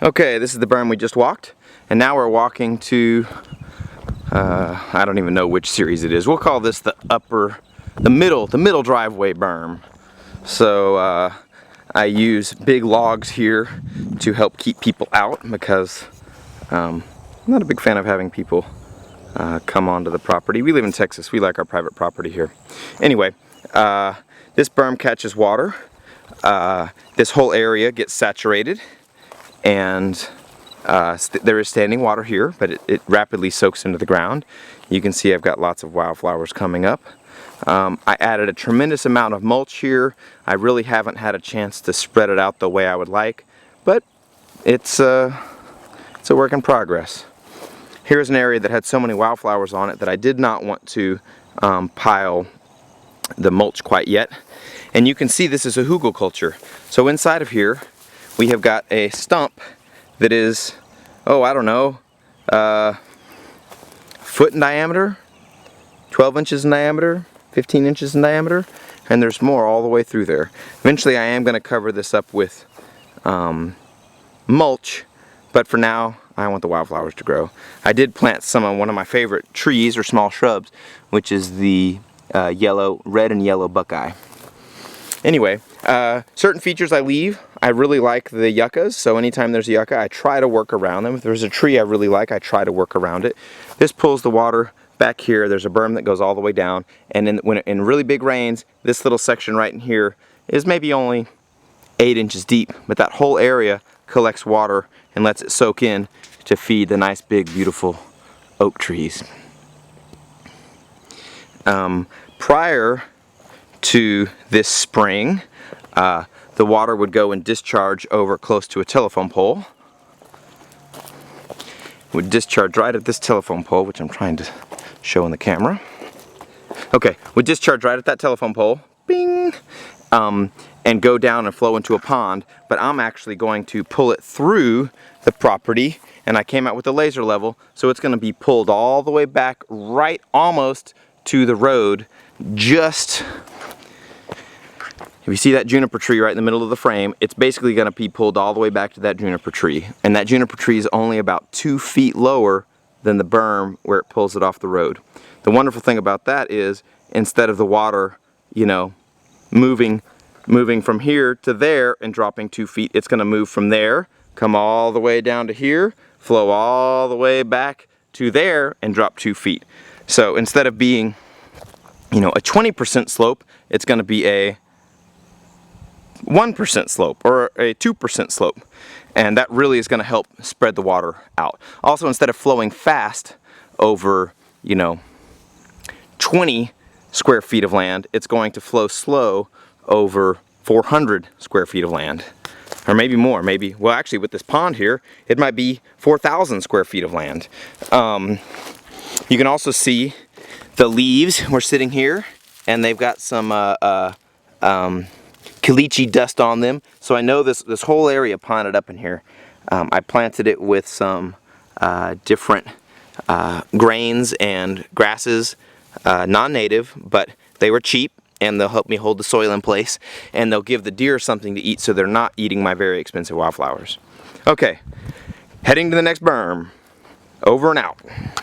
Okay, this is the berm we just walked, and now we're walking to, I don't even know which series it is. We'll call this the middle driveway berm. So I use big logs here to help keep people out because I'm not a big fan of having people come onto the property. We live in Texas. We like our private property here. Anyway, this berm catches water. This whole area gets saturated, and there is standing water here, but it rapidly soaks into the ground. You can see I've got lots of wildflowers coming up. I added a tremendous amount of mulch here. I really haven't had a chance to spread it out the way I would like, but it's a work in progress. Here's an area that had so many wildflowers on it that I did not want to pile the mulch quite yet. And you can see this is a hugelkultur. So inside of here we have got a stump that is, I don't know, a foot in diameter, 12 inches in diameter, 15 inches in diameter, and there's more all the way through there. Eventually I am going to cover this up with mulch, but for now I want the wildflowers to grow. I did plant some of one of my favorite trees or small shrubs, which is the red and yellow buckeye. Anyway, certain features I leave. I really like the yuccas, so anytime there's a yucca, I try to work around them. If there's a tree I really like, I try to work around it. This pulls the water back here. There's a berm that goes all the way down, and in really big rains, this little section right in here is maybe only 8 inches deep, but that whole area collects water and lets it soak in to feed the nice big beautiful oak trees. Prior to this spring, the water would go and discharge over close to a telephone pole. It would discharge right at this telephone pole, which I'm trying to show in the camera. Okay, would discharge right at that telephone pole, bing, and go down and flow into a pond, but I'm actually going to pull it through the property, and I came out with a laser level, so it's going to be pulled all the way back right almost to the road. Just, if you see that juniper tree right in the middle of the frame, it's basically going to be pulled all the way back to that juniper tree, and that juniper tree is only about 2 feet lower than the berm where it pulls it off the road. The wonderful thing about that is, instead of the water, moving from here to there and dropping 2 feet, it's going to move from there, come all the way down to here, flow all the way back to there, and drop 2 feet. So instead of being, a 20% slope, it's going to be a 1% slope or a 2% slope, and that really is going to help spread the water out. Also, instead of flowing fast over 20 square feet of land, it's going to flow slow over 400 square feet of land, or maybe more. Well, actually, with this pond here, it might be 4,000 square feet of land. You can also see the leaves. We're sitting here, and they've got some caliche dust on them, so I know this whole area ponded up in here. I planted it with some different grains and grasses, non-native, but they were cheap, and they'll help me hold the soil in place, and they'll give the deer something to eat so they're not eating my very expensive wildflowers. Okay, heading to the next berm. Over and out.